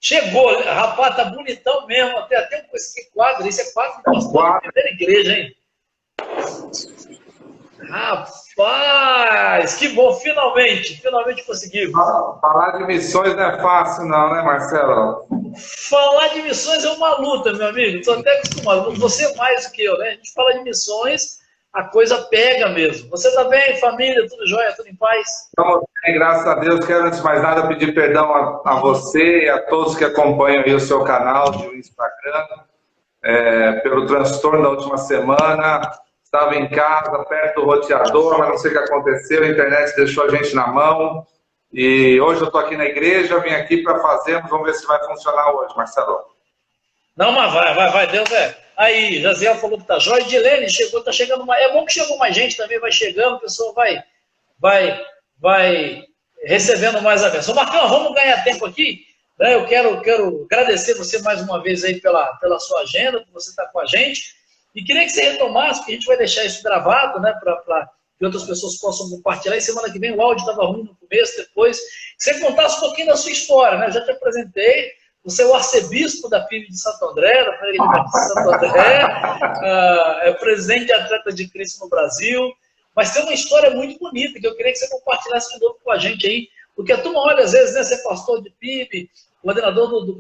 Chegou, rapaz, tá bonitão mesmo. Até esse quadro, isso é quadro do pastor da primeira igreja, hein? Rapaz, que bom, finalmente conseguimos. Falar de missões não é fácil não, né, Marcelo? Falar de missões é uma luta, meu amigo. Estou até acostumado. Você mais do que eu, né? A gente fala de missões, a coisa pega mesmo. Você está bem, família? Tudo jóia? Tudo em paz? Então, graças a Deus, quero antes de mais nada pedir perdão a você e a todos que acompanham aí o seu canal de Instagram, pelo transtorno da última semana. Estava em casa, perto do roteador, mas não sei o que aconteceu, a internet deixou a gente na mão. E hoje eu estou aqui na igreja, vim aqui para fazermos, vamos ver se vai funcionar hoje, Marcelo. Não, mas vai, Deus é. Aí, Jaziel falou que tá jóia. Edilene chegou, tá chegando mais. É bom que chegou mais gente também, vai chegando, a pessoa vai recebendo mais a bênção. Marcão, vamos ganhar tempo aqui. Né? Eu quero agradecer você mais uma vez aí pela sua agenda, por você estar com a gente. E queria que você retomasse, porque a gente vai deixar isso gravado, né, para que outras pessoas possam compartilhar. E semana que vem o áudio estava ruim no começo, depois. Que você contasse um pouquinho da sua história, né? Eu já te apresentei. Você é o arcebispo da PIB de Santo André, da Primeira Igreja de Santo André, é presidente de Atletas de Cristo no Brasil. Mas tem uma história muito bonita que eu queria que você compartilhasse de novo com a gente aí. Porque a turma olha, às vezes, né, você é pastor de PIB, coordenador do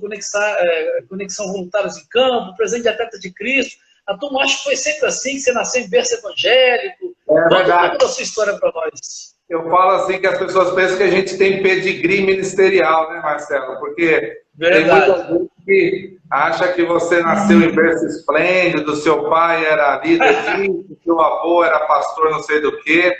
Conexão Voluntários em Campo, presidente de Atletas de Cristo. A turma acha que foi sempre assim, que você nasceu em berço evangélico. Conta um pouco da sua história para nós. Eu falo assim que as pessoas pensam que a gente tem pedigree ministerial, né, Marcelo? Porque tem muita gente que acha que você nasceu em berço esplêndido, seu pai era líder disso, seu avô era pastor não sei do quê.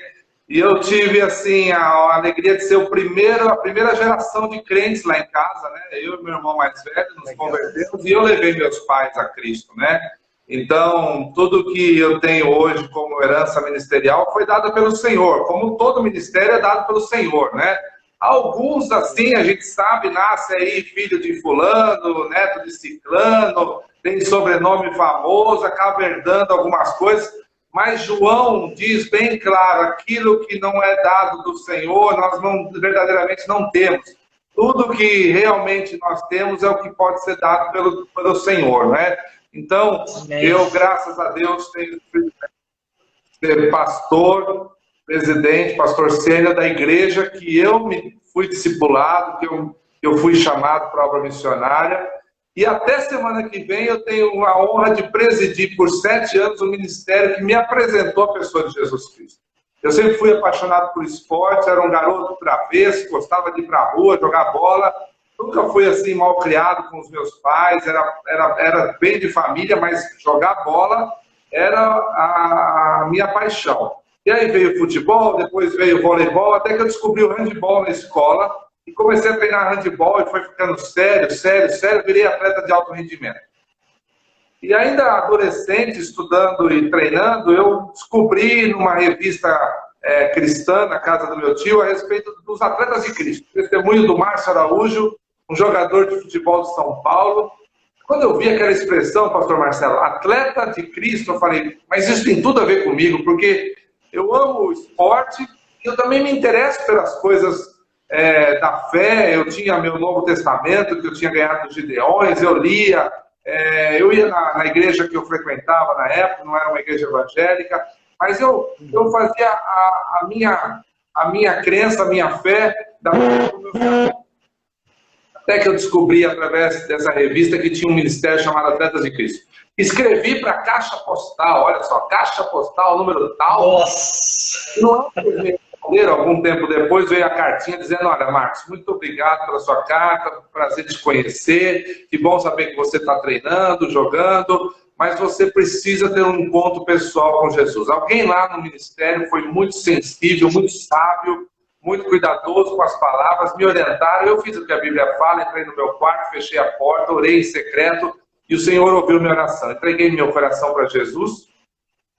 E eu tive, assim, a alegria de ser a primeira geração de crentes lá em casa, né? Eu e meu irmão mais velho nos convertemos e eu levei meus pais a Cristo, né? Então, tudo que eu tenho hoje como herança ministerial foi dado pelo Senhor, como todo ministério é dado pelo Senhor, né? Alguns, assim, a gente sabe, nasce aí filho de fulano, neto de ciclano, tem sobrenome famoso, acaba herdando algumas coisas, mas João diz bem claro, aquilo que não é dado do Senhor, nós verdadeiramente não temos. Tudo que realmente nós temos é o que pode ser dado pelo Senhor, né? Então, eu, graças a Deus, tenho ser pastor, presidente, pastor sênior da igreja, que eu me fui discipulado, que eu fui chamado para a obra missionária. E até semana que vem eu tenho a honra de presidir por 7 anos o ministério que me apresentou a pessoa de Jesus Cristo. Eu sempre fui apaixonado por esporte, era um garoto travesso, gostava de ir para a rua, jogar bola. Nunca fui assim mal criado com os meus pais, era bem de família, mas jogar bola era a minha paixão. E aí veio o futebol, depois veio o voleibol, até que eu descobri o handebol na escola e comecei a treinar handebol e foi ficando sério, virei atleta de alto rendimento. E ainda adolescente, estudando e treinando, eu descobri numa revista cristã, na casa do meu tio, a respeito dos atletas de Cristo. Testemunho do Márcio Araújo, um jogador de futebol de São Paulo. Quando eu vi aquela expressão, pastor Marcelo, atleta de Cristo, eu falei, mas isso tem tudo a ver comigo, porque eu amo o esporte e eu também me interesso pelas coisas da fé. Eu tinha meu Novo Testamento, que eu tinha ganhado dos Gideões, eu lia, eu ia na igreja que eu frequentava na época, não era uma igreja evangélica, mas eu fazia a minha crença, a minha fé da do meu filho. Até que eu descobri, através dessa revista, que tinha um ministério chamado Atletas de Cristo. Escrevi para a Caixa Postal, olha só, Caixa Postal, número tal. Nossa! Não é algum tempo depois veio a cartinha dizendo, olha, Marcos, muito obrigado pela sua carta, prazer te conhecer, que bom saber que você está treinando, jogando, mas você precisa ter um encontro pessoal com Jesus. Alguém lá no ministério foi muito sensível, muito sábio, muito cuidadoso com as palavras, me orientaram, eu fiz o que a Bíblia fala, entrei no meu quarto, fechei a porta, orei em secreto, e o Senhor ouviu minha oração. Entreguei meu coração para Jesus.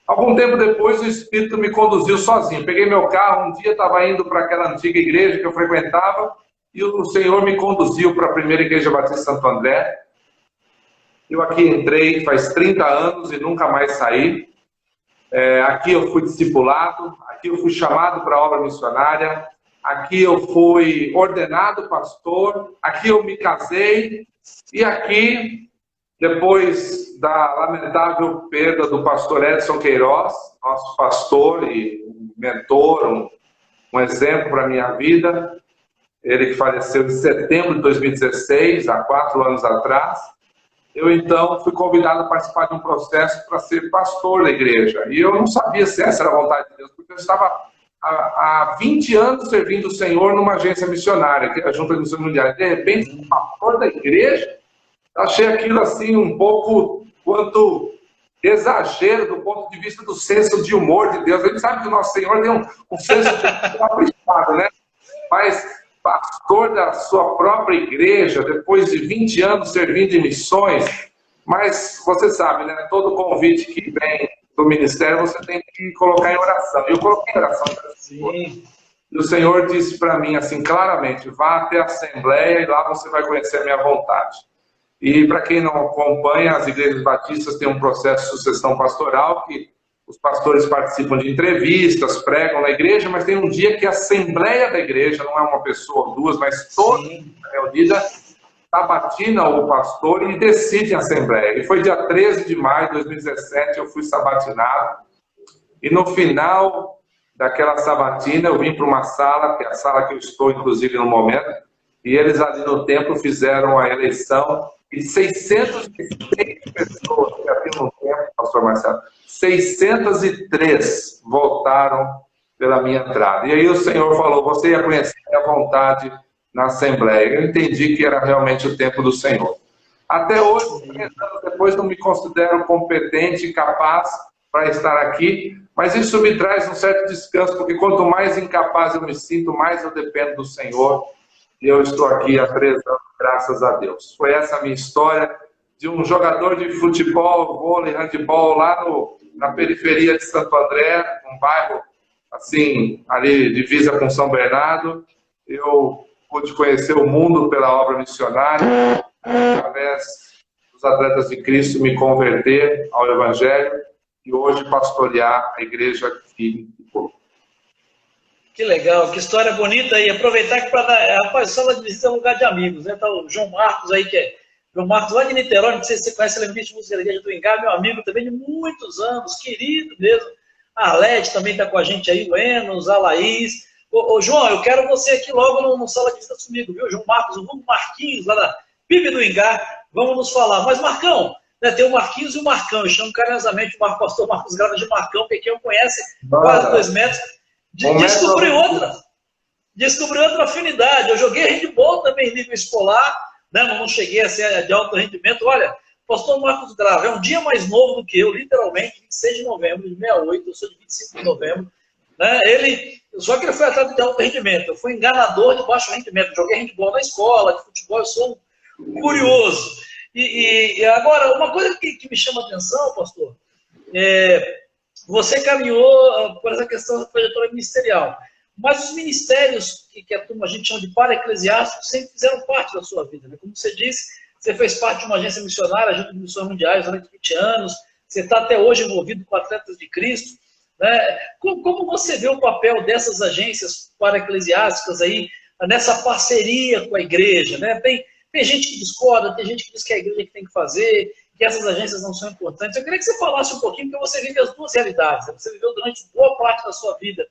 Algum tempo depois, o Espírito me conduziu sozinho. Peguei meu carro, um dia estava indo para aquela antiga igreja que eu frequentava, e o Senhor me conduziu para a primeira igreja Batista Santo André. Eu aqui entrei faz 30 anos e nunca mais saí. Aqui eu fui discipulado, aqui eu fui chamado para a obra missionária, aqui eu fui ordenado pastor, aqui eu me casei E aqui, depois da lamentável perda do pastor Edson Queiroz, nosso pastor e mentor, um exemplo para a minha vida, ele que faleceu em setembro de 2016, há 4 anos atrás, eu então fui convidado a participar de um processo para ser pastor da igreja. E eu não sabia se essa era a vontade de Deus, porque eu estava há 20 anos servindo o Senhor numa agência missionária, que é a Junta de Missões Mundiais. De repente, pastor da igreja, achei aquilo assim um pouco quanto exagero do ponto de vista do senso de humor de Deus. A gente sabe que o nosso Senhor tem um senso de humor caprichado, né? Mas pastor da sua própria igreja, depois de 20 anos servindo em missões, mas você sabe, né? Todo convite que vem do ministério você tem que colocar em oração. E eu coloquei em oração. Sim. E o Senhor disse para mim assim, claramente, vá até a Assembleia e lá você vai conhecer a minha vontade. E para quem não acompanha, as igrejas batistas têm um processo de sucessão pastoral que os pastores participam de entrevistas, pregam na igreja, mas tem um dia que a Assembleia da igreja, não é uma pessoa ou duas, mas toda reunida, sabatina o pastor e decide a Assembleia. E foi dia 13 de maio de 2017, eu fui sabatinado. E no final daquela sabatina, eu vim para uma sala, que é a sala que eu estou, inclusive, no momento, e eles ali no templo fizeram a eleição, e 606 pessoas que haviam no templo, pastor Marcelo, 603 votaram pela minha entrada. E aí o Senhor falou, você ia conhecer a vontade na Assembleia. Eu entendi que era realmente o tempo do Senhor. Até hoje, 3 anos depois, não me considero competente e capaz para estar aqui, mas isso me traz um certo descanso, porque quanto mais incapaz eu me sinto, mais eu dependo do Senhor. E eu estou aqui há 3 anos, graças a Deus. Foi essa a minha história de um jogador de futebol, vôlei, handebol, lá na periferia de Santo André, um bairro, assim, ali divisa com São Bernardo. Eu pude conhecer o mundo pela obra missionária, através dos Atletas de Cristo, me converter ao Evangelho e hoje pastorear a igreja aqui em Porto. Que legal, que história bonita aí. Aproveitar que para dar. Rapaz, sala de visita é um lugar de amigos, né? Tá o João Marcos aí, que é. João Marcos lá de Niterói, não sei se você conhece, ele é ministro de música da igreja do Engar, meu amigo também de muitos anos, querido mesmo. A Arlete também está com a gente aí, o Enos, a Laís. Ô, João, eu quero você aqui logo no sala de visita comigo, viu? João Marcos, o Hugo Marquinhos, lá da PIB do Engar, vamos nos falar. Mas, Marcão, né, tem o Marquinhos e o Marcão, eu chamo carinhosamente o pastor Marcos Grava de Marcão, que quem o conhece, quase 2 metros. Descobri outra afinidade. Eu joguei handball também em nível escolar, né? Não cheguei a ser de alto rendimento. Olha, o pastor Marcos Grava é um dia mais novo do que eu, literalmente, 26 de novembro de 68, eu sou de 25 de novembro. Né? Só que ele foi atleta de alto rendimento, eu fui enganador de baixo rendimento. Eu joguei handball na escola, de futebol, eu sou um curioso. E agora, uma coisa que me chama a atenção, pastor, você caminhou por essa questão da trajetória ministerial, mas os ministérios que a gente chama de para-eclesiásticos sempre fizeram parte da sua vida. Né? Como você disse, você fez parte de uma agência missionária, a Junta de Missões Mundiais, durante 20 anos, você está até hoje envolvido com Atletas de Cristo. Né? Como você vê o papel dessas agências para-eclesiásticas aí, nessa parceria com a igreja? Né? Tem gente que discorda, tem gente que diz que é a igreja que tem que fazer, que essas agências não são importantes. Eu queria que você falasse um pouquinho, porque você vive as duas realidades. Né? Você viveu durante boa parte da sua vida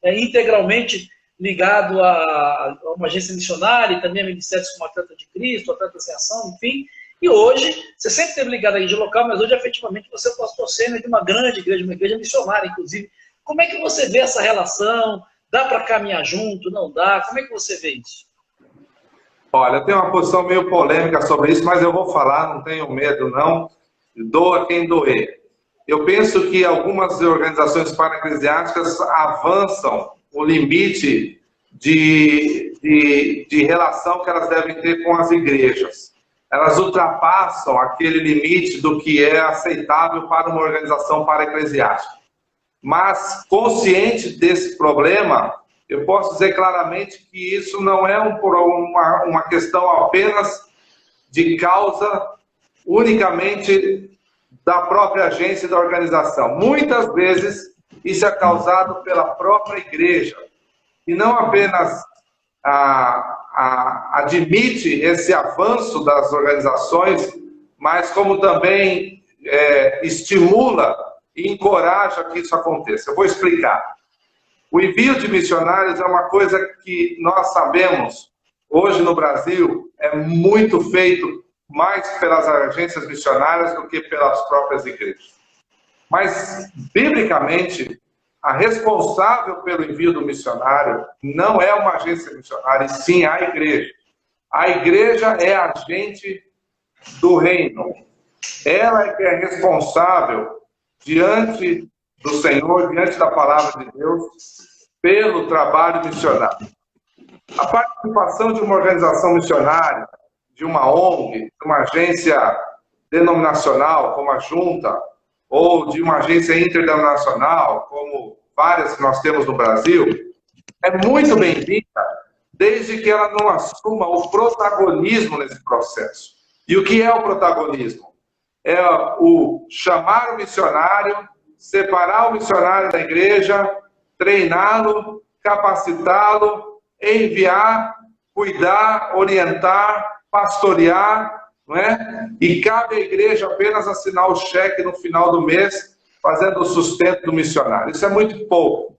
integralmente ligado a uma agência missionária e também a ministérios como Atleta de Cristo, Atletas em Ação, enfim. E hoje, você sempre esteve ligado à igreja local, mas hoje, efetivamente, você é o pastor sênior de uma grande igreja, uma igreja missionária, inclusive. Como é que você vê essa relação? Dá para caminhar junto? Não dá? Como é que você vê isso? Olha, eu tenho uma posição meio polêmica sobre isso, mas eu vou falar, não tenho medo, não. Doa quem doer. Eu penso que algumas organizações para-eclesiásticas avançam o limite de relação que elas devem ter com as igrejas. Elas ultrapassam aquele limite do que é aceitável para uma organização para-eclesiástica. Mas, consciente desse problema, eu posso dizer claramente que isso não é uma questão apenas de causa unicamente da própria agência e da organização. Muitas vezes isso é causado pela própria igreja. E não apenas a admite esse avanço das organizações, mas como também estimula e encoraja que isso aconteça. Eu vou explicar. O envio de missionários é uma coisa que nós sabemos, hoje no Brasil, é muito feito mais pelas agências missionárias do que pelas próprias igrejas. Mas, biblicamente, a responsável pelo envio do missionário não é uma agência missionária, e sim a igreja. A igreja é agente do reino. Ela é que é responsável diante do Senhor, diante da palavra de Deus, pelo trabalho missionário. A participação de uma organização missionária, de uma ONG, de uma agência denominacional, como a Junta, ou de uma agência interdenominacional, como várias que nós temos no Brasil, é muito bem-vinda, desde que ela não assuma o protagonismo nesse processo. E o que é o protagonismo? É o chamar o missionário, separar o missionário da igreja, treiná-lo, capacitá-lo, enviar, cuidar, orientar, pastorear, não é? E cabe à igreja apenas assinar o cheque no final do mês, fazendo o sustento do missionário. Isso é muito pouco.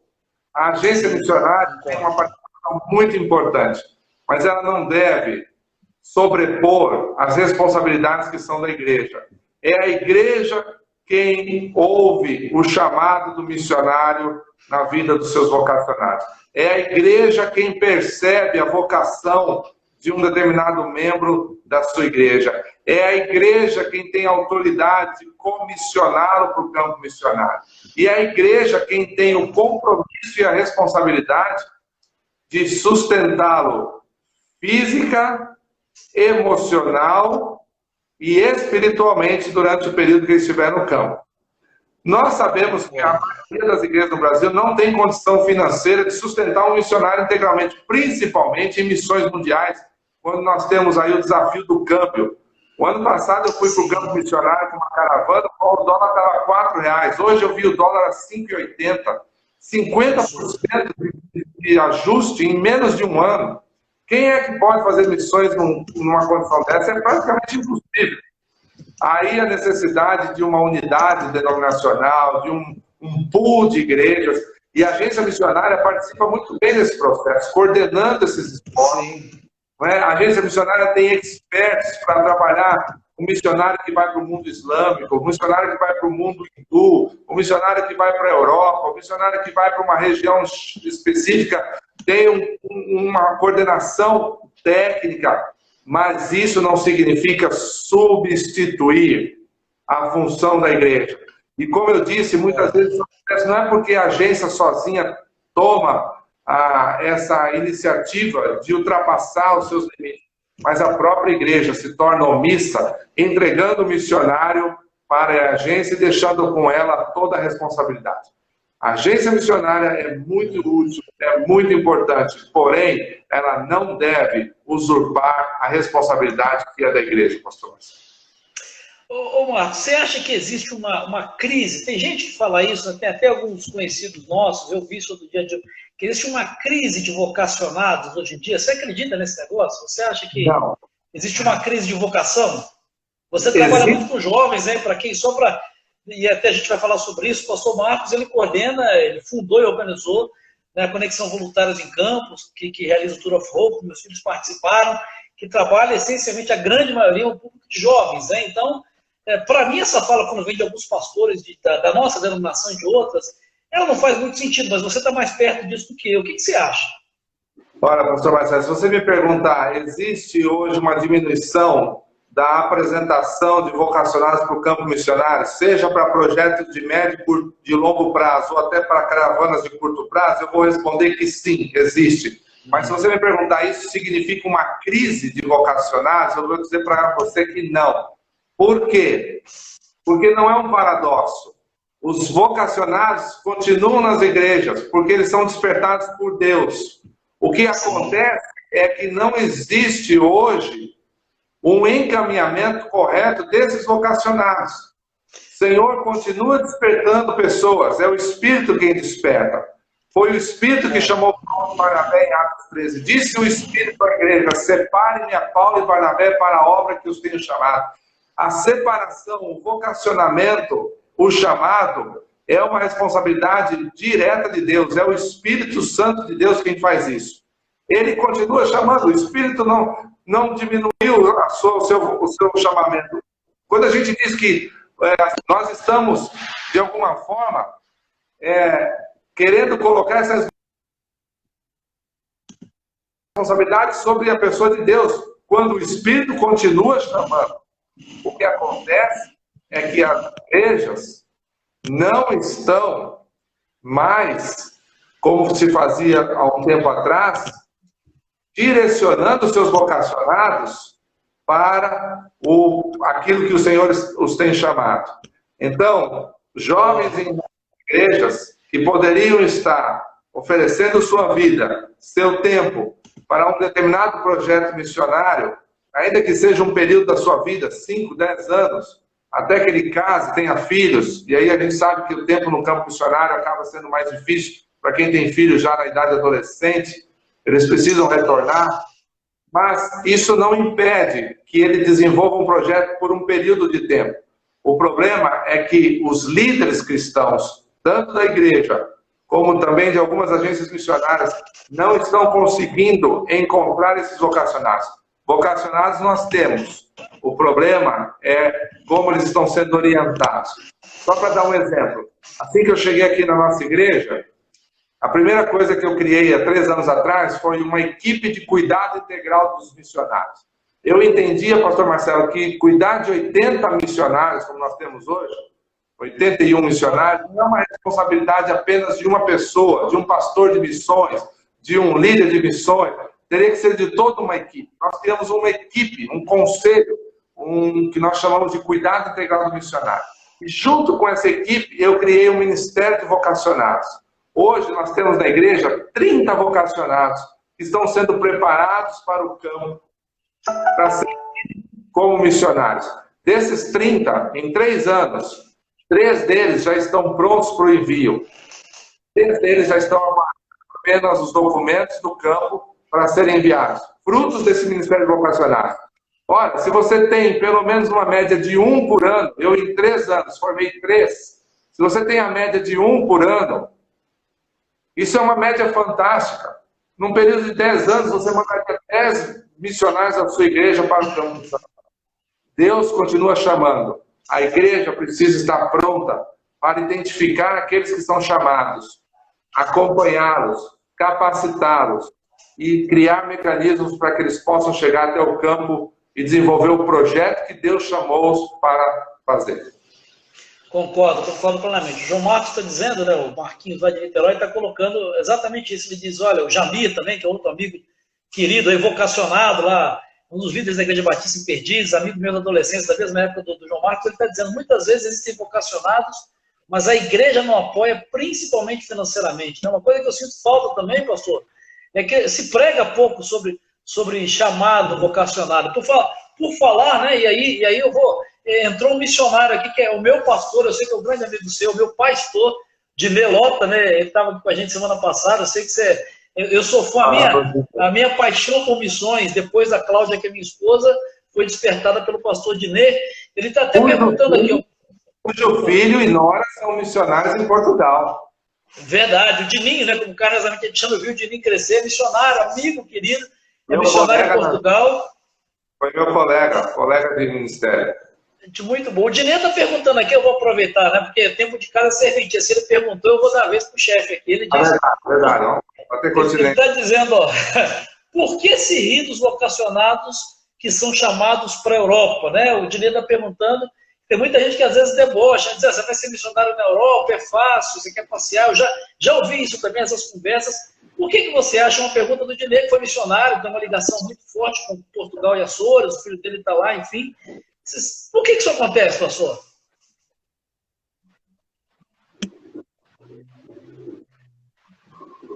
A agência missionária tem uma participação muito importante, mas ela não deve sobrepor as responsabilidades que são da igreja. É a igreja quem ouve o chamado do missionário na vida dos seus vocacionados. É a igreja quem percebe a vocação de um determinado membro da sua igreja. É a igreja quem tem autoridade de comissioná-lo para o campo missionário. E é a igreja quem tem o compromisso e a responsabilidade de sustentá-lo física, emocional e espiritualmente durante o período que ele estiver no campo. Nós sabemos que a maioria das igrejas do Brasil não tem condição financeira de sustentar um missionário integralmente, principalmente em missões mundiais, quando nós temos aí o desafio do câmbio. O ano passado eu fui para o campo missionário com uma caravana, o dólar estava R$4. Hoje eu vi o dólar a 5,80. 50% de ajuste em menos de um ano. Quem é que pode fazer missões numa condição dessa? É praticamente impossível. Aí a necessidade de uma unidade denominacional, de um pool de igrejas, e a agência missionária participa muito bem desse processo, coordenando esses esforços. A agência missionária tem experts para trabalhar o missionário que vai para o mundo islâmico, o missionário que vai para o mundo hindu, o missionário que vai para a Europa, o missionário que vai para uma região específica, tem uma coordenação técnica, mas isso não significa substituir a função da igreja. E como eu disse, muitas vezes não é porque a agência sozinha toma essa iniciativa de ultrapassar os seus limites, mas a própria igreja se torna omissa, entregando o missionário para a agência e deixando com ela toda a responsabilidade. A agência missionária é muito útil, é muito importante, porém, ela não deve usurpar a responsabilidade que é da igreja, pastor. Ô Marcos, você acha que existe uma crise? Tem gente que fala isso, tem até alguns conhecidos nossos, eu vi isso outro dia, que existe uma crise de vocacionados hoje em dia. Você acredita nesse negócio? Você acha que não existe uma crise de vocação? Você trabalha muito com jovens, né? Para quem só para... E até a gente vai falar sobre isso. O pastor Marcos, ele coordena, ele fundou e organizou, né, a Conexão Voluntários em Campos, que realiza o Tour of Hope, meus filhos participaram, que trabalha essencialmente, a grande maioria, um público de jovens, né? Então, para mim, essa fala, quando vem de alguns pastores da nossa denominação e de outras, ela não faz muito sentido, mas você está mais perto disso do que eu. O que você acha? Olha, pastor Marcelo, se você me perguntar, existe hoje uma diminuição da apresentação de vocacionados para o campo missionário, seja para projetos de médio e de longo prazo, ou até para caravanas de curto prazo, eu vou responder que sim, existe. Mas se você me perguntar, isso significa uma crise de vocacionados, eu vou dizer para você que não. Por quê? Porque não é um paradoxo. Os vocacionados continuam nas igrejas, porque eles são despertados por Deus. O que acontece é que não existe hoje um encaminhamento correto desses vocacionados. O Senhor continua despertando pessoas, é o Espírito quem desperta. Foi o Espírito que chamou Paulo e Barnabé em Atos 13. Disse o Espírito à igreja: separe-me a Paulo e Barnabé para a obra que os tenho chamado. A separação, o vocacionamento, o chamado, é uma responsabilidade direta de Deus. É o Espírito Santo de Deus quem faz isso. Ele continua chamando. O Espírito não diminuiu o seu chamamento. Quando a gente diz que nós estamos, de alguma forma, querendo colocar essas responsabilidades sobre a pessoa de Deus, quando o Espírito continua chamando, o que acontece é que as igrejas não estão mais, como se fazia há um tempo atrás, direcionando os seus vocacionados para aquilo que o Senhor os tem chamado. Então, jovens em igrejas que poderiam estar oferecendo sua vida, seu tempo, para um determinado projeto missionário, ainda que seja um período da sua vida, 5, 10 anos, até que ele case, tenha filhos, e aí a gente sabe que o tempo no campo missionário acaba sendo mais difícil para quem tem filhos já na idade adolescente, eles precisam retornar, mas isso não impede que ele desenvolva um projeto por um período de tempo. O problema é que os líderes cristãos, tanto da igreja, como também de algumas agências missionárias, não estão conseguindo encontrar esses vocacionados. Vocacionados nós temos. O problema é como eles estão sendo orientados. Só para dar um exemplo. Assim que eu cheguei aqui na nossa igreja, a primeira coisa que eu criei há 3 anos atrás foi uma equipe de cuidado integral dos missionários. Eu entendia, pastor Marcelo, que cuidar de 80 missionários, como nós temos hoje, 81 missionários, não é uma responsabilidade apenas de uma pessoa, de um pastor de missões, de um líder de missões, teria que ser de toda uma equipe. Nós criamos uma equipe, um conselho, que nós chamamos de cuidado integral do missionário. E junto com essa equipe, eu criei um ministério de vocacionados. Hoje nós temos na igreja 30 vocacionados que estão sendo preparados para o campo, para ser como missionários. Desses 30, em 3 anos, 3 deles já estão prontos para o envio. 3 deles já estão apenas os documentos do campo para serem enviados. Frutos desse ministério vocacional. Olha, se você tem pelo menos uma média de 1 por ano, eu em 3 anos formei 3, se você tem a média de 1 por ano, isso é uma média fantástica. Num período de 10 anos, você mandaria 10 missionários da sua igreja para o campo. Deus continua chamando. A igreja precisa estar pronta para identificar aqueles que são chamados, acompanhá-los, capacitá-los e criar mecanismos para que eles possam chegar até o campo e desenvolver o projeto que Deus chamou-os para fazer. Concordo plenamente. O João Marcos está dizendo, né, o Marquinhos lá de Niterói está colocando exatamente isso. Ele diz, olha, o Jamir também, que é outro amigo querido, aí, vocacionado lá, um dos líderes da Igreja Batista em Perdizes, amigo meu da adolescência, da mesma época do João Marcos, ele está dizendo, muitas vezes existem vocacionados, mas a igreja não apoia, principalmente financeiramente. Uma coisa que eu sinto falta também, pastor, é que se prega pouco sobre chamado vocacionado. Por falar, né, e aí eu vou... Entrou um missionário aqui, que é o meu pastor, eu sei que é um grande amigo seu, o meu pastor de Melota, né? Ele estava com a gente semana passada, eu sei que você... Eu sou fã, a minha paixão por missões, depois da Cláudia, que é minha esposa, foi despertada pelo pastor Dinê. Ele está até perguntando aqui... Cujo filho e nora são missionários em Portugal. Verdade, o Dininho, né? Como o cara que a gente chama, viu o Dininho crescer, missionário, amigo querido, é missionário em Portugal. Foi meu colega de ministério. Muito bom. O Dinê está perguntando aqui, eu vou aproveitar, né? Porque tempo de cada serventia. Se ele perguntou, eu vou dar a vez para o chefe aqui. Ele diz, verdade. Ele está dizendo, ó, por que se rir dos vocacionados que são chamados para a Europa, né? O Dinê está perguntando. Tem muita gente que às vezes debocha, diz, você vai ser missionário na Europa, é fácil, você quer passear. Eu já ouvi isso também, essas conversas. Por que você acha, uma pergunta do Dinê, que foi missionário, tem uma ligação muito forte com Portugal e Açores, o filho dele está lá, enfim. Por que isso acontece, pastor?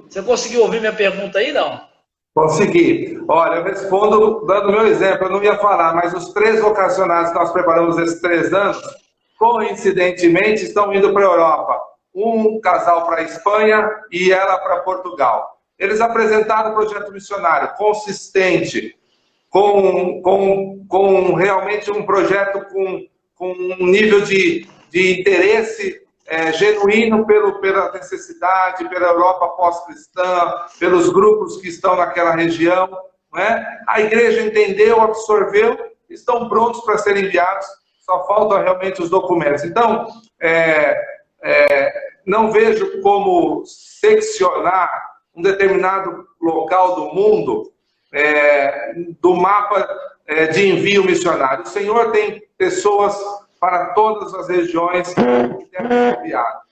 Você conseguiu ouvir minha pergunta aí, não? Consegui. Olha, eu respondo dando meu exemplo. Eu não ia falar, mas os 3 vocacionados que nós preparamos esses 3 anos, coincidentemente, estão indo para a Europa. um casal para a Espanha e ela para Portugal. Eles apresentaram um projeto missionário consistente, com realmente um projeto com um nível de interesse genuíno pela necessidade, pela Europa pós-cristã, pelos grupos que estão naquela região. Não é? A igreja entendeu, absorveu, estão prontos para serem enviados, só faltam realmente os documentos. Então, não vejo como seccionar um determinado local do mundo do mapa de envio missionário. O Senhor tem pessoas para todas as regiões que devem ser enviadas.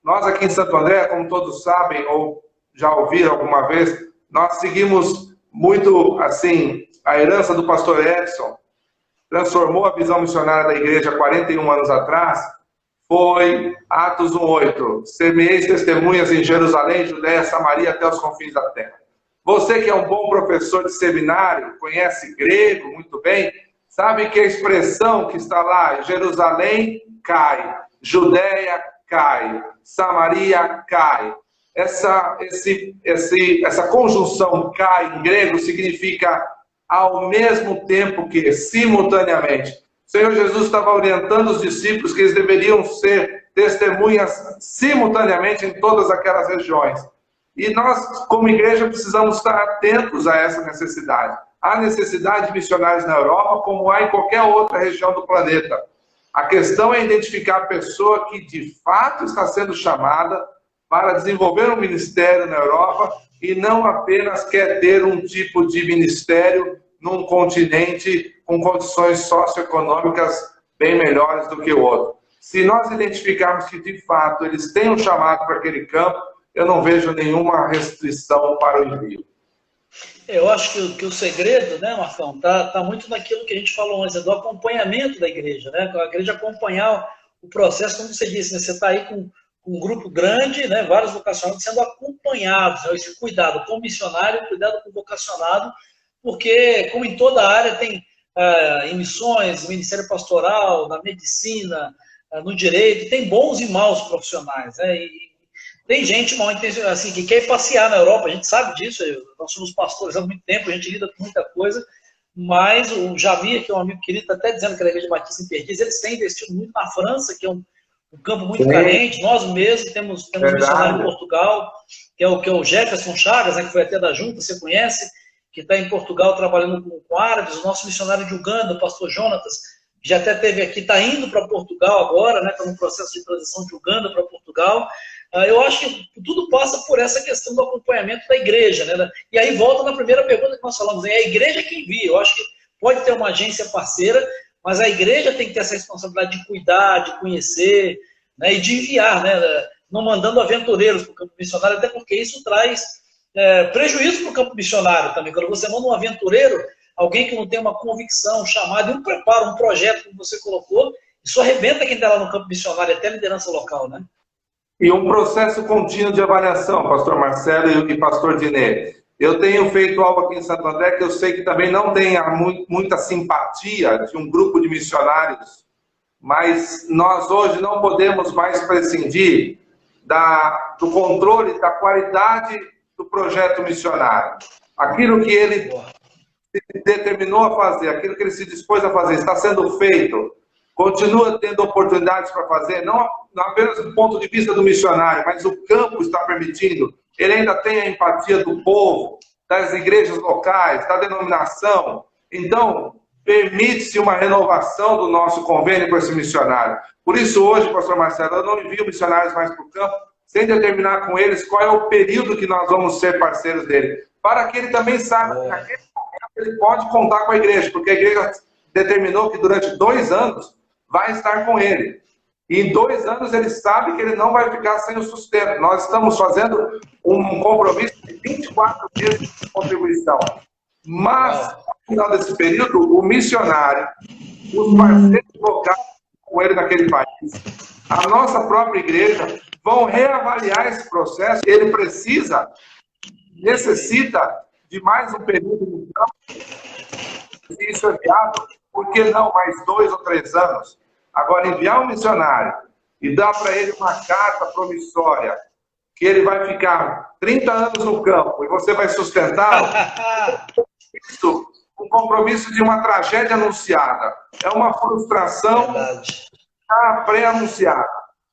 Nós aqui em Santo André, como todos sabem, ou já ouviram alguma vez, nós seguimos muito, assim, a herança do pastor Edson, transformou a visão missionária da igreja 41 anos atrás, foi Atos 1:8, semeeis testemunhas em Jerusalém, Judéia, Samaria, até os confins da terra. Você que é um bom professor de seminário, conhece grego muito bem, sabe que a expressão que está lá, Jerusalém cai, Judéia cai, Samaria cai. Essa conjunção cai em grego significa ao mesmo tempo que, simultaneamente. O Senhor Jesus estava orientando os discípulos que eles deveriam ser testemunhas simultaneamente em todas aquelas regiões. E nós, como igreja, precisamos estar atentos a essa necessidade. Há necessidade de missionários na Europa, como há em qualquer outra região do planeta. A questão é identificar a pessoa que, de fato, está sendo chamada para desenvolver um ministério na Europa e não apenas quer ter um tipo de ministério num continente com condições socioeconômicas bem melhores do que o outro. Se nós identificarmos que, de fato, eles têm um chamado para aquele campo, eu não vejo nenhuma restrição para o envio. Eu acho que o segredo, né, Marcão, tá muito naquilo que a gente falou antes, do acompanhamento da igreja, né? A igreja acompanhar o processo, como você disse, né? Você está aí com um grupo grande, né, vários vocacionados sendo acompanhados, né? Esse cuidado com o missionário, cuidado com o vocacionado, porque, como em toda área, tem em missões, ministério pastoral, na medicina, no direito, tem bons e maus profissionais, né? E tem gente mal intencionada, assim, que quer passear na Europa, a gente sabe disso, nós somos pastores há muito tempo, a gente lida com muita coisa, mas o Jamir, que é um amigo querido, está até dizendo que a Igreja Batista em Perdizes, eles têm investido muito na França, que é um campo muito carente. Nós mesmos temos um missionário em Portugal, que é o Jefferson Chagas, né, que foi até da Junta, você conhece, que está em Portugal trabalhando com árabes. O nosso missionário de Uganda, o pastor Jonatas, que já até esteve aqui, está indo para Portugal agora, né, está num processo de transição de Uganda para Portugal. Eu acho que tudo passa por essa questão do acompanhamento da igreja, né? E aí volta na primeira pergunta que nós falamos, é a igreja que envia. Eu acho que pode ter uma agência parceira, mas a igreja tem que ter essa responsabilidade de cuidar, de conhecer, né? E de enviar, né? Não mandando aventureiros para o campo missionário, até porque isso traz prejuízo para o campo missionário também. Quando você manda um aventureiro, alguém que não tem uma convicção, um chamado e um preparo, um projeto, como você colocou, isso arrebenta quem está lá no campo missionário, até a liderança local, né? E um processo contínuo de avaliação, pastor Marcelo e pastor Dinê. Eu tenho feito algo aqui em Santo André que eu sei que também não tem muita simpatia de um grupo de missionários, mas nós hoje não podemos mais prescindir do controle da qualidade do projeto missionário. Aquilo que ele se determinou a fazer, aquilo que ele se dispôs a fazer, está sendo feito, continua tendo oportunidades para fazer, não apenas do ponto de vista do missionário, mas o campo está permitindo. Ele ainda tem a empatia do povo, das igrejas locais, da denominação. Então, permite-se uma renovação do nosso convênio com esse missionário. Por isso, hoje, pastor Marcelo, eu não envio missionários mais para o campo, sem determinar com eles qual é o período que nós vamos ser parceiros dele, para que ele também saiba que naquele momento ele pode contar com a igreja, porque a igreja determinou que durante 2 anos vai estar com ele. E em 2 anos ele sabe que ele não vai ficar sem o sustento. Nós estamos fazendo um compromisso de 24 meses de contribuição. Mas, ao final desse período, o missionário, os parceiros locais com ele naquele país, a nossa própria igreja, vão reavaliar esse processo. Ele necessita de mais um período de campo. Se isso é viável, por que não mais 2 ou 3 anos? Agora, enviar um missionário e dá para ele uma carta promissória, que ele vai ficar 30 anos no campo e você vai sustentá-lo, isso, um compromisso de uma tragédia anunciada. É uma frustração já pré-anunciada.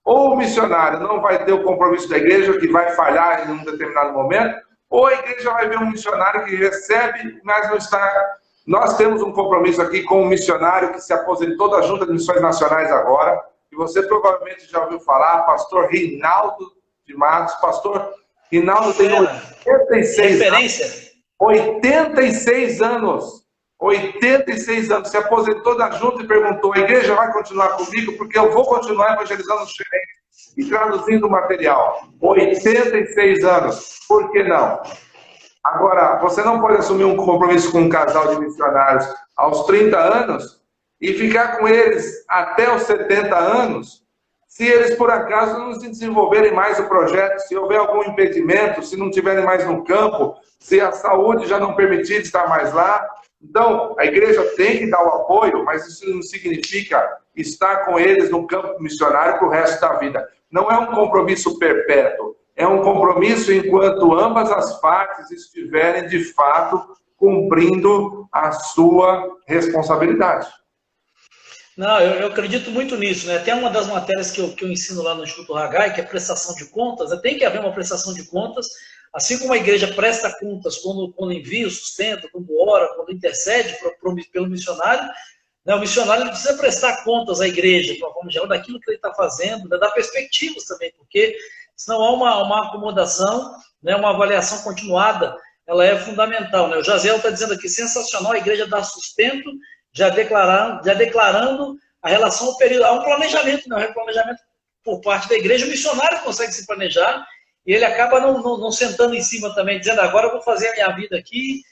Ou o missionário não vai ter o compromisso da igreja, que vai falhar em um determinado momento, ou a igreja vai ver um missionário que recebe, mas não está... Nós temos um compromisso aqui com um missionário que se aposentou da Junta de Missões Nacionais agora, e você provavelmente já ouviu falar, pastor Rinaldo de Matos. Pastor Rinaldo tem 86 anos. 86 anos. 86 anos. Se aposentou da Junta e perguntou, a igreja vai continuar comigo? Porque eu vou continuar evangelizando os xeretes e traduzindo o material. 86 anos. Por que não? Agora, você não pode assumir um compromisso com um casal de missionários aos 30 anos e ficar com eles até os 70 anos, se eles, por acaso, não se desenvolverem mais o projeto, se houver algum impedimento, se não estiverem mais no campo, se a saúde já não permitir estar mais lá. Então, a igreja tem que dar o apoio, mas isso não significa estar com eles no campo missionário para o resto da vida. Não é um compromisso perpétuo. É um compromisso enquanto ambas as partes estiverem, de fato, cumprindo a sua responsabilidade. Não, eu acredito muito nisso, né? Até uma das matérias que eu ensino lá no Instituto Haggai, que é prestação de contas, né? Tem que haver uma prestação de contas, assim como a igreja presta contas quando envia o sustento, quando ora, quando intercede pelo missionário, né? O missionário ele precisa prestar contas à igreja, de uma forma geral, daquilo que ele está fazendo, né? Dar perspectivas também, porque senão há uma acomodação, né? Uma avaliação continuada, ela é fundamental, né? O Jaziel está dizendo aqui, sensacional, a igreja dá sustento, já declarando a relação ao período. Há um planejamento, não é um planejamento por parte da igreja. O missionário consegue se planejar e ele acaba não sentando em cima também, dizendo, agora eu vou fazer a minha vida aqui.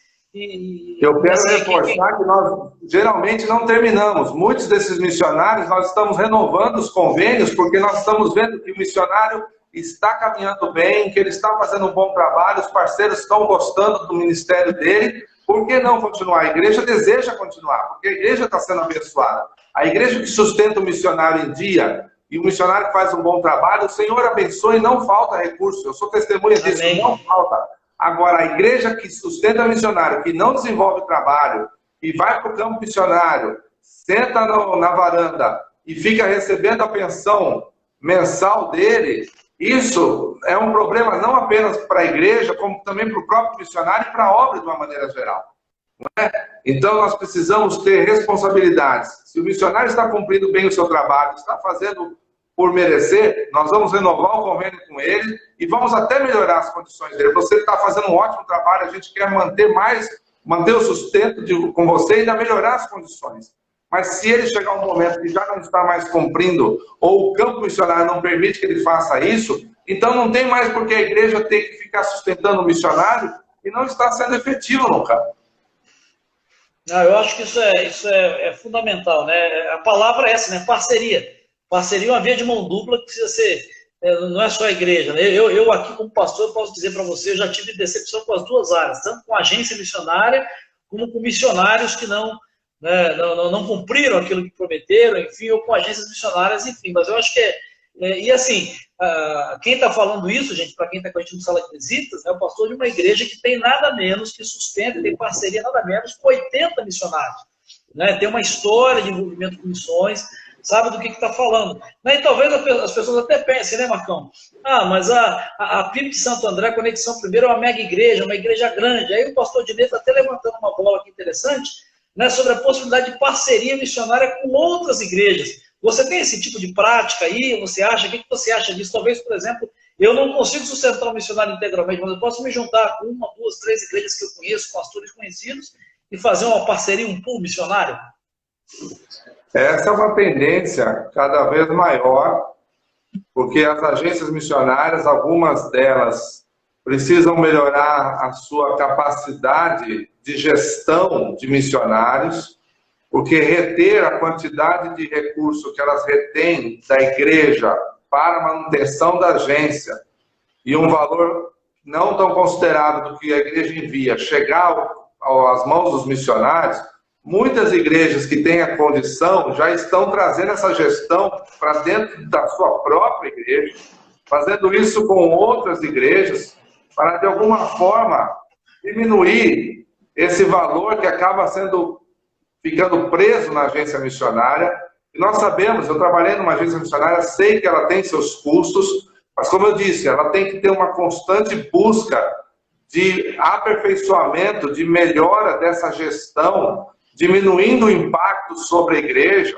Eu quero reforçar que nós geralmente não terminamos. Muitos desses missionários, nós estamos renovando os convênios, porque nós estamos vendo que o missionário está caminhando bem, que ele está fazendo um bom trabalho, os parceiros estão gostando do ministério dele. Por que não continuar? A igreja deseja continuar, porque a igreja está sendo abençoada. A igreja que sustenta o missionário em dia, e o missionário que faz um bom trabalho, o Senhor abençoa e não falta recurso. Eu sou testemunha disso, não falta. Agora, a igreja que sustenta o missionário, que não desenvolve trabalho, e vai para o campo missionário, senta na varanda e fica recebendo a pensão mensal dele, isso é um problema não apenas para a igreja, como também para o próprio missionário e para a obra de uma maneira geral. Não é? Então nós precisamos ter responsabilidades. Se o missionário está cumprindo bem o seu trabalho, está fazendo por merecer, nós vamos renovar o convênio com ele e vamos até melhorar as condições dele. Você está fazendo um ótimo trabalho, a gente quer manter o sustento com você e ainda melhorar as condições. Mas se ele chegar um momento que já não está mais cumprindo, ou o campo missionário não permite que ele faça isso, então não tem mais porque a igreja tem que ficar sustentando o missionário e não está sendo efetivo no campo. Não, eu acho que isso é fundamental, né? A palavra é essa, né? Parceria. Parceria é uma via de mão dupla que precisa ser, não é só a igreja, né? Eu aqui como pastor, eu posso dizer para você, eu já tive decepção com as duas áreas, tanto com a agência missionária, como com missionários que não cumpriram aquilo que prometeram, enfim, ou com agências missionárias, enfim. Mas eu acho que e assim, quem está falando isso, gente, para quem está com a gente no sala de visitas, é o pastor de uma igreja que tem nada menos, que sustenta, tem parceria nada menos com 80 missionários, né? Tem uma história de envolvimento com missões, sabe do que está falando. Né? E talvez as pessoas até pensem, né, Marcão? Mas a PIB de Santo André, Conexão Primeiro, é uma mega igreja, uma igreja grande. Aí o pastor Dinei está até levantando uma bola aqui interessante, né, sobre a possibilidade de parceria missionária com outras igrejas. Você tem esse tipo de prática aí? Você acha? O que você acha disso? Talvez, por exemplo, eu não consigo sustentar um missionário integralmente, mas eu posso me juntar com 1, 2, 3 igrejas que eu conheço, pastores conhecidos, e fazer uma parceria, um pool missionário? Essa é uma tendência cada vez maior, porque as agências missionárias, algumas delas, precisam melhorar a sua capacidade de gestão de missionários, porque reter a quantidade de recursos que elas retêm da igreja para a manutenção da agência e um valor não tão considerado do que a igreja envia chegar às mãos dos missionários, muitas igrejas que têm a condição já estão trazendo essa gestão para dentro da sua própria igreja, fazendo isso com outras igrejas, para de alguma forma diminuir esse valor que acaba ficando preso na agência missionária. E nós sabemos, eu trabalhei numa agência missionária, sei que ela tem seus custos, mas como eu disse, ela tem que ter uma constante busca de aperfeiçoamento, de melhora dessa gestão, diminuindo o impacto sobre a igreja,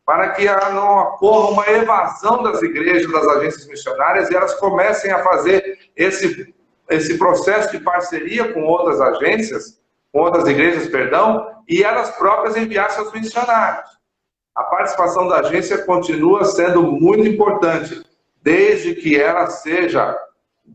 para que não ocorra uma evasão das igrejas, das agências missionárias, e elas comecem a fazer esse processo de parceria com outras agências, com outras igrejas, perdão, e elas próprias enviar seus missionários. A participação da agência continua sendo muito importante, desde que ela seja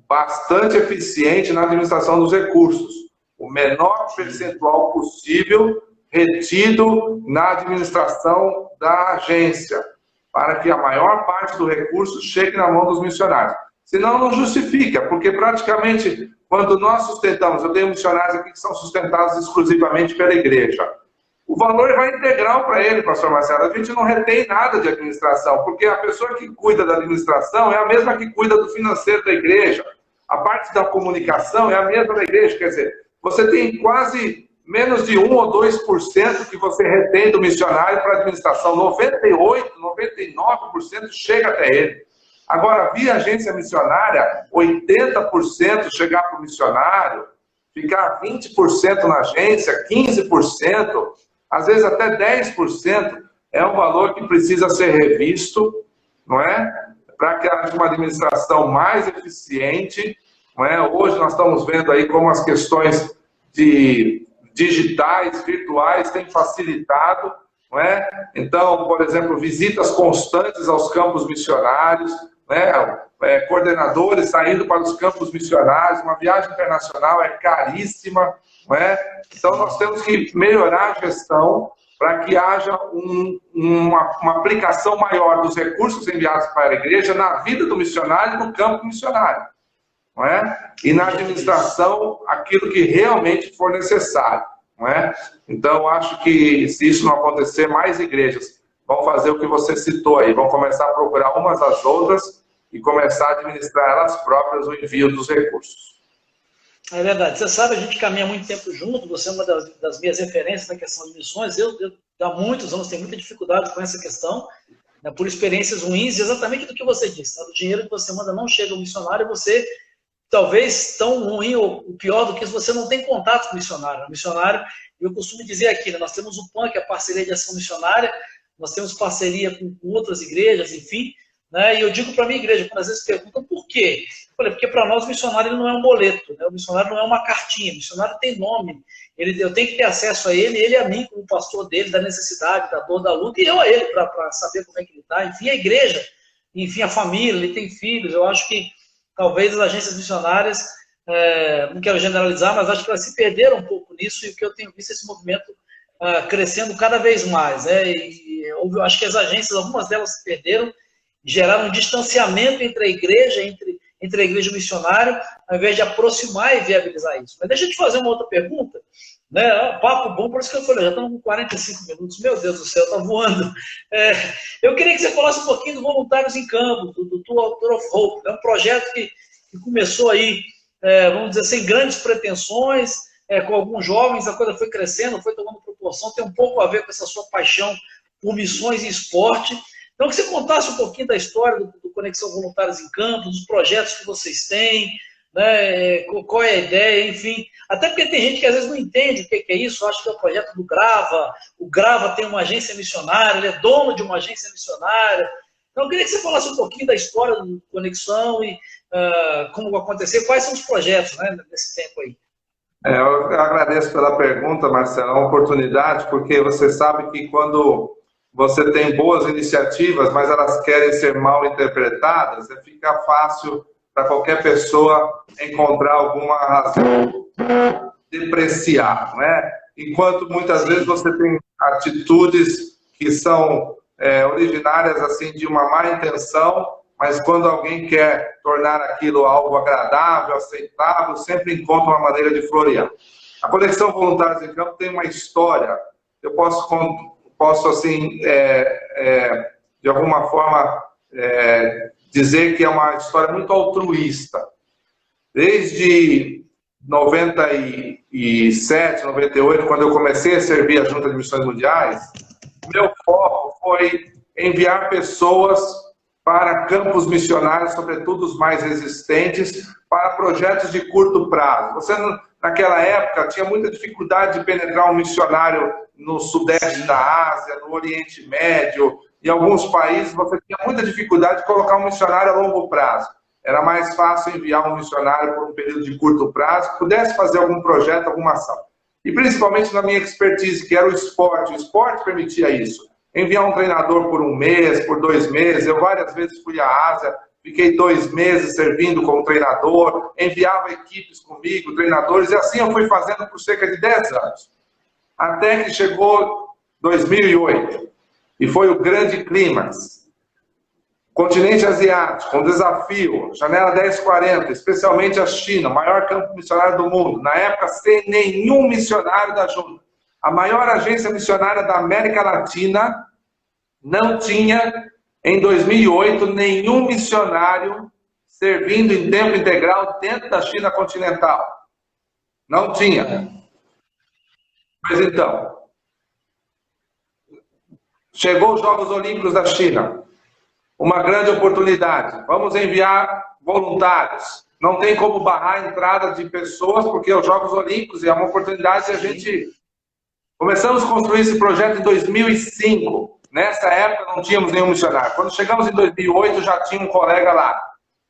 bastante eficiente na administração dos recursos. O menor percentual possível retido na administração da agência, para que a maior parte do recurso chegue na mão dos missionários. Senão não justifica, porque praticamente quando nós sustentamos, eu tenho missionários aqui que são sustentados exclusivamente pela igreja, o valor vai integral para ele, pastor Marcelo. A gente não retém nada de administração, porque a pessoa que cuida da administração é a mesma que cuida do financeiro da igreja. A parte da comunicação é a mesma da igreja. Quer dizer, você tem quase menos de 1 ou 2% que você retém do missionário para a administração. 98%, 99% chega até ele. Agora, via agência missionária, 80% chegar para o missionário, ficar 20% na agência, 15%, às vezes até 10%, é um valor que precisa ser revisto, não é? Para que haja uma administração mais eficiente, não é? Hoje nós estamos vendo aí como as questões digitais, virtuais, têm facilitado, não é? Então, por exemplo, visitas constantes aos campos missionários, né? Coordenadores saindo para os campos missionários, uma viagem internacional é caríssima, não é? Então nós temos que melhorar a gestão para que haja uma aplicação maior dos recursos enviados para a igreja na vida do missionário e no campo missionário, não é? E na administração, aquilo que realmente for necessário, não é? Então acho que se isso não acontecer, mais igrejas vão fazer o que você citou aí, vão começar a procurar umas às outras e começar a administrar elas próprias o envio dos recursos. É verdade. Você sabe, a gente caminha muito tempo junto, você é uma das minhas referências na questão de missões. Eu há muitos anos tenho muita dificuldade com essa questão, né, por experiências ruins, exatamente do que você disse. Né, o dinheiro que você manda não chega ao missionário, você, talvez tão ruim ou pior do que isso, você não tem contato com o missionário. O missionário, eu costumo dizer aqui, né, nós temos o PAN, que é a Parceria de Ação Missionária, nós temos parceria com outras igrejas, enfim, né? E eu digo para a minha igreja, quando às vezes perguntam por quê? Eu falei, porque para nós o missionário ele não é um boleto, né? O missionário não é uma cartinha, o missionário tem nome, eu tenho que ter acesso a ele a mim como pastor dele, da necessidade, da dor, da luta, e eu a ele para saber como é que ele está, enfim, a igreja, enfim, a família, ele tem filhos. Eu acho que talvez as agências missionárias, não quero generalizar, mas acho que elas se perderam um pouco nisso, e o que eu tenho visto é esse movimento crescendo cada vez mais, né? E eu acho que as agências, algumas delas se perderam, geraram um distanciamento entre a igreja, entre a igreja e o missionário, ao invés de aproximar e viabilizar isso. Mas deixa eu te fazer uma outra pergunta, né? Papo bom, por isso que eu falei, já estamos com 45 minutos, meu Deus do céu, está voando. Eu queria que você falasse um pouquinho do Voluntários em Campo, do Tour of Hope. É um projeto que começou aí, vamos dizer, sem grandes pretensões, com alguns jovens, a coisa foi crescendo, foi tomando proporção, tem um pouco a ver com essa sua paixão por missões e esporte. Então, que você contasse um pouquinho da história do Conexão Voluntários em Campo, dos projetos que vocês têm, né, qual é a ideia, enfim. Até porque tem gente que às vezes não entende o que é isso, acha que é o projeto do Grava, o Grava tem uma agência missionária, ele é dono de uma agência missionária. Então, eu queria que você falasse um pouquinho da história do Conexão e como vai acontecer, quais são os projetos, né, nesse tempo aí. Eu agradeço pela pergunta, Marcelo, é uma oportunidade, porque você sabe que quando você tem boas iniciativas, mas elas querem ser mal interpretadas, fica fácil para qualquer pessoa encontrar alguma razão de depreciar, né? Enquanto muitas vezes você tem atitudes que são originárias assim, de uma má intenção, mas quando alguém quer tornar aquilo algo agradável, aceitável, sempre encontra uma maneira de florear. A Conexão Voluntários em Campo tem uma história, eu posso assim, de alguma forma, dizer que é uma história muito altruísta. Desde 97, 98, quando eu comecei a servir a Junta de Missões Mundiais, meu foco foi enviar pessoas para campos missionários, sobretudo os mais resistentes, para projetos de curto prazo. Você, naquela época, tinha muita dificuldade de penetrar um missionário no sudeste da Ásia, no Oriente Médio, em alguns países você tinha muita dificuldade de colocar um missionário a longo prazo. Era mais fácil enviar um missionário por um período de curto prazo, que pudesse fazer algum projeto, alguma ação. E principalmente na minha expertise, que era o esporte permitia isso. Enviar um treinador por um mês, por 2 meses, eu várias vezes fui à Ásia, fiquei 2 meses servindo como treinador, enviava equipes comigo, treinadores, e assim eu fui fazendo por cerca de 10 anos. Até que chegou 2008, e foi o grande clímax. Continente asiático, um desafio, janela 1040, especialmente a China, o maior campo missionário do mundo, na época sem nenhum missionário da junta. A maior agência missionária da América Latina não tinha, em 2008, nenhum missionário servindo em tempo integral dentro da China continental. Não tinha. Mas então, chegou os Jogos Olímpicos da China. Uma grande oportunidade. Vamos enviar voluntários. Não tem como barrar a entrada de pessoas, porque os Jogos Olímpicos é uma oportunidade de a gente... Começamos a construir esse projeto em 2005. Nessa época não tínhamos nenhum missionário. Quando chegamos em 2008 já tinha um colega lá.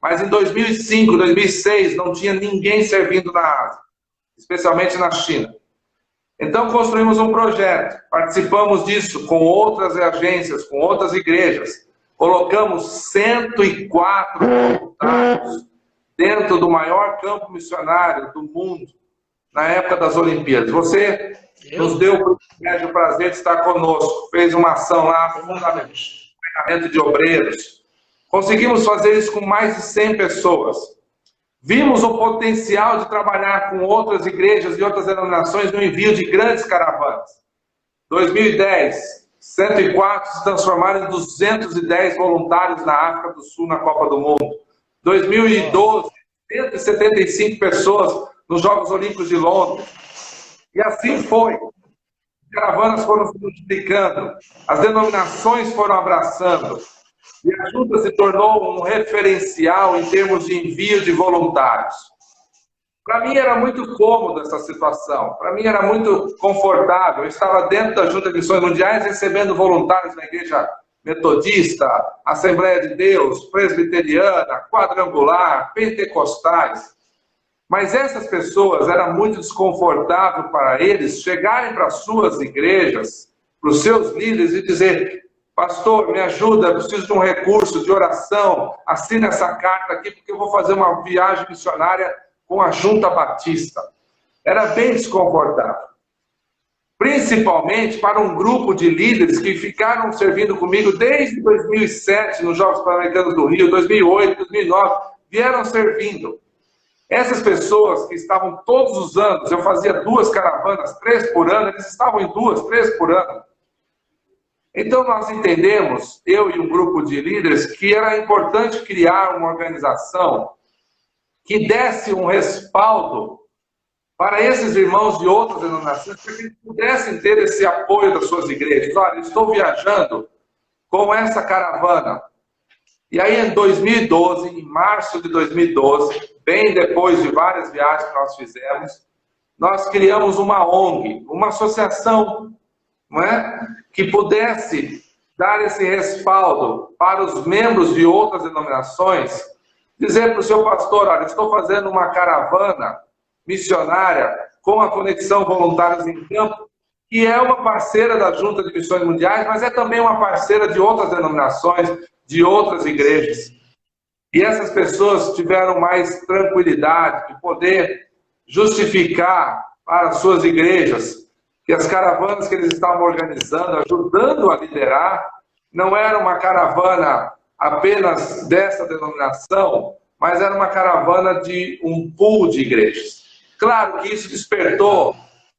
Mas em 2005, 2006 não tinha ninguém servindo na Ásia, especialmente na China. Então construímos um projeto. Participamos disso com outras agências, com outras igrejas. Colocamos 104 voluntários dentro do maior campo missionário do mundo na época das Olimpíadas. Você nos deu o privilégio, o prazer de estar conosco. Fez uma ação lá, treinamento de obreiros. Conseguimos fazer isso com mais de 100 pessoas. Vimos o potencial de trabalhar com outras igrejas e outras denominações no envio de grandes caravanas. 2010... 104 se transformaram em 210 voluntários na África do Sul na Copa do Mundo. 2012, 175 pessoas nos Jogos Olímpicos de Londres. E assim foi. As caravanas foram se multiplicando, as denominações foram abraçando, e a junta se tornou um referencial em termos de envio de voluntários. Para mim era muito cômodo essa situação, para mim era muito confortável. Eu estava dentro da Junta de Missões Mundiais recebendo voluntários na Igreja Metodista, Assembleia de Deus, Presbiteriana, Quadrangular, Pentecostais. Mas essas pessoas, era muito desconfortável para eles chegarem para as suas igrejas, para os seus líderes e dizer: pastor, me ajuda, eu preciso de um recurso de oração, assina essa carta aqui porque eu vou fazer uma viagem missionária com a Junta Batista. Era bem desconfortável. Principalmente para um grupo de líderes que ficaram servindo comigo desde 2007, nos Jogos Pan-Americanos do Rio, 2008, 2009, vieram servindo. Essas pessoas que estavam todos os anos, eu fazia 2 caravanas, 3 por ano, eles estavam em 2, 3 por ano. Então nós entendemos, eu e um grupo de líderes, que era importante criar uma organização que desse um respaldo para esses irmãos de outras denominações, para que eles pudessem ter esse apoio das suas igrejas. Olha, estou viajando com essa caravana. E aí em 2012, em março de 2012, bem depois de várias viagens que nós fizemos, nós criamos uma ONG, uma associação, não é? Que pudesse dar esse respaldo para os membros de outras denominações, dizer para o seu pastor: olha, estou fazendo uma caravana missionária com a Conexão Voluntários em Campo, que é uma parceira da Junta de Missões Mundiais, mas é também uma parceira de outras denominações, de outras igrejas. E essas pessoas tiveram mais tranquilidade de poder justificar para as suas igrejas que as caravanas que eles estavam organizando, ajudando a liderar, não era uma caravana apenas dessa denominação, mas era uma caravana de um pool de igrejas. Claro que isso despertou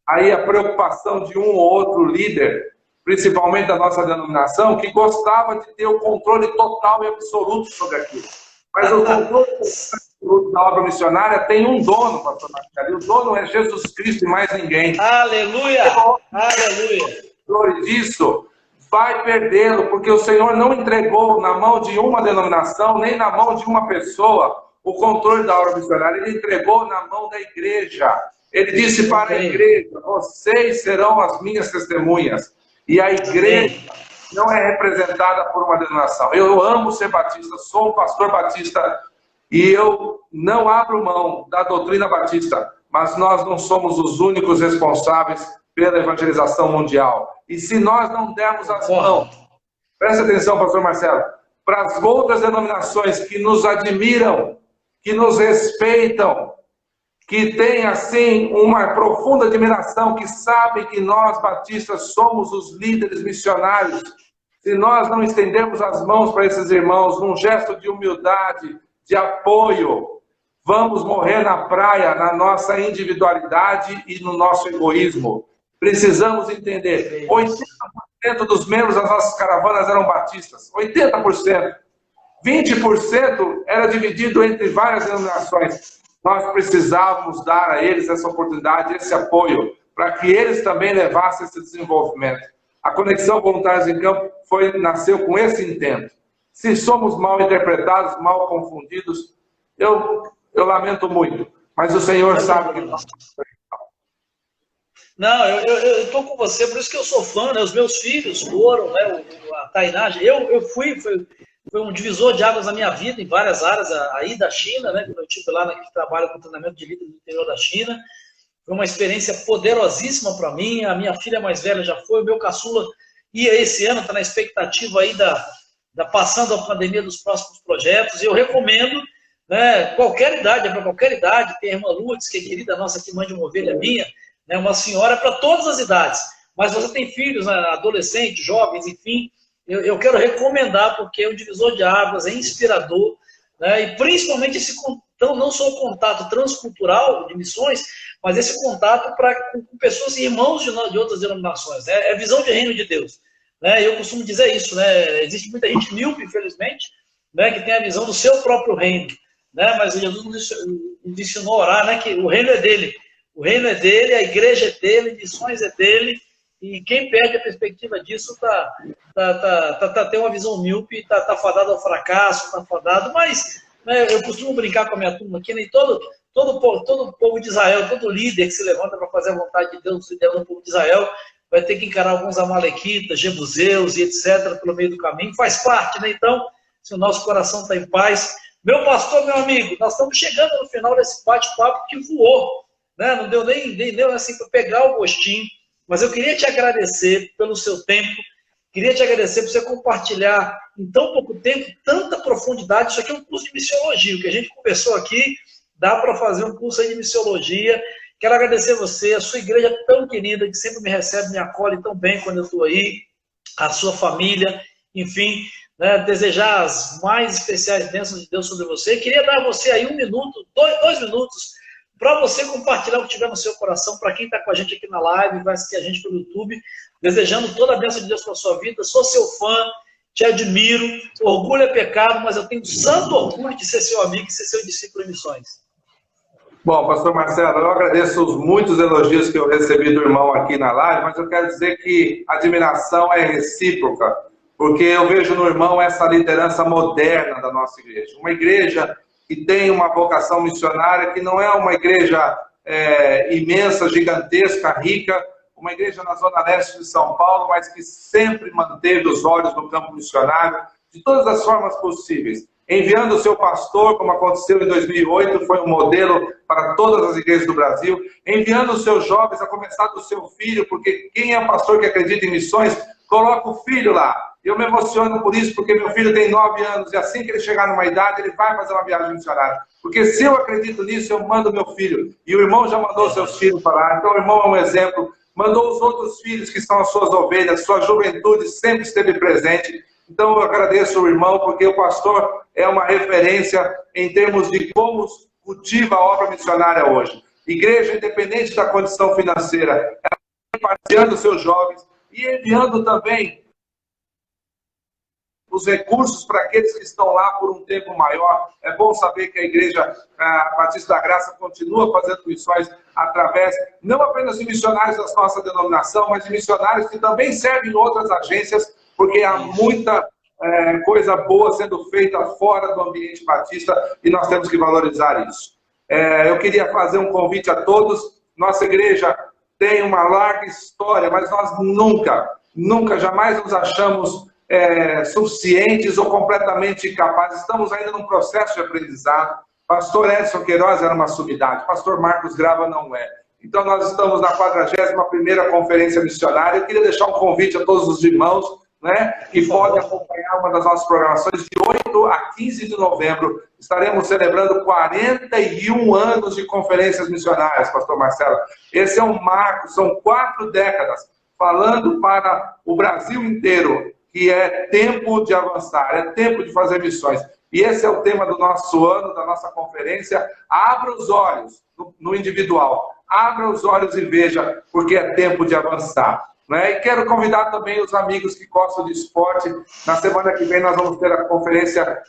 aí a preocupação de um ou outro líder, principalmente da nossa denominação, que gostava de ter o controle total e absoluto sobre aquilo. Mas o controle absoluto da obra missionária tem um dono, pastor Marcelo, e o dono é Jesus Cristo e mais ninguém. Aleluia! Aleluia! Glória disso, vai perdê-lo, porque o Senhor não entregou na mão de uma denominação, nem na mão de uma pessoa, o controle da obra missionária. Ele entregou na mão da igreja. Ele disse para a igreja: vocês serão as minhas testemunhas. E a igreja não é representada por uma denominação. Eu amo ser batista, sou um pastor batista, e eu não abro mão da doutrina batista, mas nós não somos os únicos responsáveis pela evangelização mundial. E se nós não dermos as mãos, presta atenção, pastor Marcelo, para as outras denominações que nos admiram, que nos respeitam, que têm, assim, uma profunda admiração, que sabem que nós, batistas, somos os líderes missionários. Se nós não estendermos as mãos para esses irmãos, num gesto de humildade, de apoio, vamos morrer na praia, na nossa individualidade e no nosso egoísmo. Precisamos entender, 80% dos membros das nossas caravanas eram batistas, 80%. 20% era dividido entre várias denominações. Nós precisávamos dar a eles essa oportunidade, esse apoio, para que eles também levassem esse desenvolvimento. A Conexão Voluntários em Campo nasceu com esse intento. Se somos mal interpretados, mal confundidos, eu lamento muito, mas o Senhor sabe que nós... Não, eu estou com você, por isso que eu sou fã, né? Os meus filhos foram, né? A Tainá, foi um divisor de águas na minha vida em várias áreas, aí da China, né? Quando eu estive lá naquele trabalho com treinamento de líder no interior da China, foi uma experiência poderosíssima para mim. A minha filha mais velha já foi, o meu caçula ia esse ano, está na expectativa aí da passando a pandemia dos próximos projetos, e eu recomendo, né? Qualquer idade, é para qualquer idade. Tem a irmã Lourdes, que é querida nossa, que mãe de uma ovelha minha, né, uma senhora para todas as idades, mas você tem filhos, adolescentes, jovens, enfim, eu quero recomendar, porque é um divisor de águas, é inspirador, né, e principalmente esse, então, não só o contato transcultural de missões, mas esse contato com pessoas e irmãos de outras denominações, né, é visão de reino de Deus, né, eu costumo dizer isso, né, existe muita gente míope, infelizmente, né, que tem a visão do seu próprio reino, né, mas Jesus nos ensinou a orar, né, que o reino é dele. O reino é dele, a igreja é dele, missões é dele, e quem perde a perspectiva disso tem uma visão míope, está fadado ao fracasso, está fadado, mas, né, eu costumo brincar com a minha turma aqui, né, todo o povo de Israel, todo líder que se levanta para fazer a vontade de Deus, liderando o povo de Israel, vai ter que encarar alguns amalequitas, jebuseus e etc. pelo meio do caminho, faz parte, né? Então, se o nosso coração está em paz. Meu pastor, meu amigo, nós estamos chegando no final desse bate-papo que voou. Né? Não deu nem deu assim para pegar o gostinho, mas eu queria te agradecer pelo seu tempo, queria te agradecer por você compartilhar em tão pouco tempo tanta profundidade. Isso aqui é um curso de missiologia, o que a gente conversou aqui, dá para fazer um curso aí de missiologia. Quero agradecer você, a sua igreja tão querida, que sempre me recebe, me acolhe tão bem quando eu estou aí, a sua família, enfim, né? Desejar as mais especiais bênçãos de Deus sobre você. Queria dar a você aí 1 minuto, 2 minutos, para você compartilhar o que tiver no seu coração, para quem está com a gente aqui na live, vai assistir a gente pelo YouTube, desejando toda a bênção de Deus para a sua vida. Sou seu fã, te admiro, orgulho é pecado, mas eu tenho santo orgulho de ser seu amigo e ser seu discípulo em missões. Bom, pastor Marcelo, eu agradeço os muitos elogios que eu recebi do irmão aqui na live, mas eu quero dizer que a admiração é recíproca, porque eu vejo no irmão essa liderança moderna da nossa igreja. Uma igreja que tem uma vocação missionária, que não é uma igreja imensa, gigantesca, rica, uma igreja na zona leste de São Paulo, mas que sempre manteve os olhos no campo missionário, de todas as formas possíveis. Enviando o seu pastor, como aconteceu em 2008, foi um modelo para todas as igrejas do Brasil. Enviando os seus jovens, a começar do seu filho, porque quem é pastor que acredita em missões, coloca o filho lá. Eu me emociono por isso, porque meu filho tem 9 anos, e assim que ele chegar numa idade, ele vai fazer uma viagem missionária. Porque se eu acredito nisso, eu mando meu filho. E o irmão já mandou seus filhos para lá. Então o irmão é um exemplo. Mandou os outros filhos, que são as suas ovelhas, sua juventude sempre esteve presente. Então eu agradeço o irmão, porque o pastor é uma referência em termos de como cultiva a obra missionária hoje. Igreja, independente da condição financeira, partilhando seus jovens e enviando também os recursos para aqueles que estão lá por um tempo maior. É bom saber que a Igreja Batista da Graça continua fazendo missões através, não apenas de missionários da nossa denominação, mas de missionários que também servem em outras agências, porque há muita coisa boa sendo feita fora do ambiente batista e nós temos que valorizar isso. Eu queria fazer um convite a todos. Nossa igreja tem uma larga história, mas nós nunca, jamais nos achamos suficientes ou completamente capazes. Estamos ainda num processo de aprendizado. Pastor Edson Queiroz era uma sumidade, Pastor Marcos Grava não é. Então nós estamos na 41ª Conferência Missionária. Eu queria deixar um convite a todos os irmãos, né, que podem acompanhar uma das nossas programações de 8 a 15 de novembro. Estaremos celebrando 41 anos de conferências missionárias, Pastor Marcelo. Esse é um marco, são 4 décadas, falando para o Brasil inteiro que é tempo de avançar, é tempo de fazer missões. E esse é o tema do nosso ano, da nossa conferência. Abra os olhos no individual, abra os olhos e veja, porque é tempo de avançar. Né? E quero convidar também os amigos que gostam de esporte. Na semana que vem nós vamos ter a conferência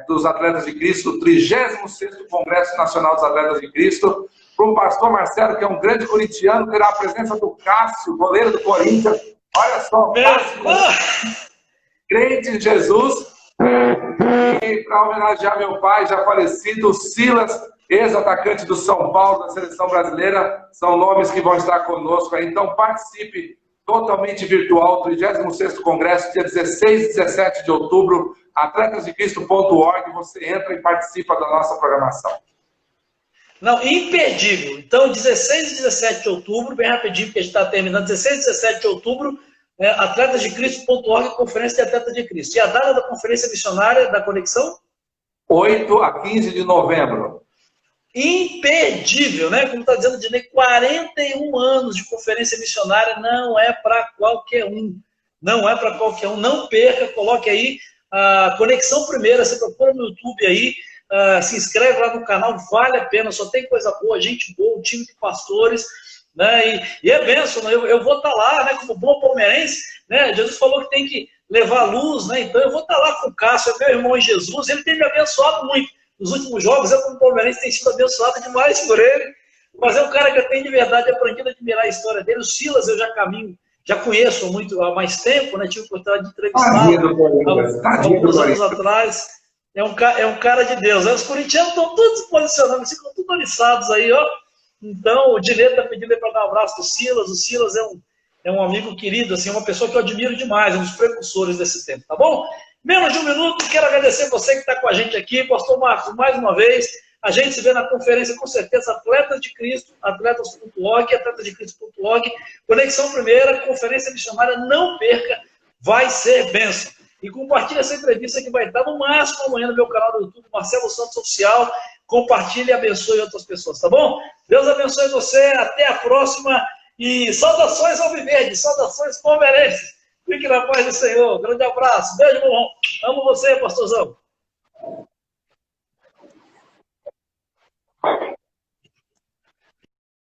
dos Atletas de Cristo, o 36º Congresso Nacional dos Atletas de Cristo. Para o pastor Marcelo, que é um grande corintiano, terá a presença do Cássio, goleiro do Corinthians. Olha só, Cássio, crente em Jesus. E para homenagear meu pai, já falecido, o Silas, ex-atacante do São Paulo, da seleção brasileira, são nomes que vão estar conosco aí. Então participe, totalmente virtual, 36º Congresso, dia 16 e 17 de outubro, atletasdecristo.org, você entra e participa da nossa programação. Não, imperdível. Então, 16 e 17 de outubro, bem rapidinho, porque a gente está terminando, 16 e 17 de outubro, atletasdecristo.org, Conferência de Atletas de Cristo. E a data da Conferência Missionária da Conexão? 8 a 15 de novembro. Imperdível, né? Como está dizendo o Dinei, 41 anos de conferência missionária não é para qualquer um. Não é para qualquer um. Não perca, coloque aí a Conexão Primeira, você procura no YouTube aí, se inscreve lá no canal, vale a pena, só tem coisa boa, gente boa, um time de pastores, né? E é bênção, né? Eu vou estar lá, né, como bom palmeirense, né? Jesus falou que tem que levar luz, né? Então eu vou estar lá com o Cássio, é meu irmão em Jesus, ele tem me abençoado muito. Nos últimos jogos, eu como palmeirense tenho sido abençoado demais por ele, mas é um cara que eu tenho de verdade aprendido a admirar a história dele. O Silas eu já conheço há mais tempo, né? Tive a oportunidade de entrevistá-lo há alguns anos atrás. É um cara de Deus. Aí os corintianos estão todos se posicionando, ficam todos aliçados aí, ó. Então, o Dileto está pedindo para dar um abraço do Silas. O Silas é um amigo querido, assim, uma pessoa que eu admiro demais, um dos precursores desse tempo, tá bom? Menos de um minuto, quero agradecer você que está com a gente aqui, pastor Marcos, mais uma vez. A gente se vê na conferência, com certeza, Atletas de Cristo, atletas.org, atletasdecristo.org, Conexão Primeira, Conferência Missionária, não perca, vai ser bênção. E compartilhe essa entrevista que vai estar no máximo amanhã no meu canal do YouTube, Marcelo Santos Oficial. Compartilhe e abençoe outras pessoas, tá bom? Deus abençoe você, até a próxima e saudações ao Alviverde, saudações palmeirenses. Fique na paz do Senhor. Grande abraço. Beijo, meu irmão. Amo você, pastorzão.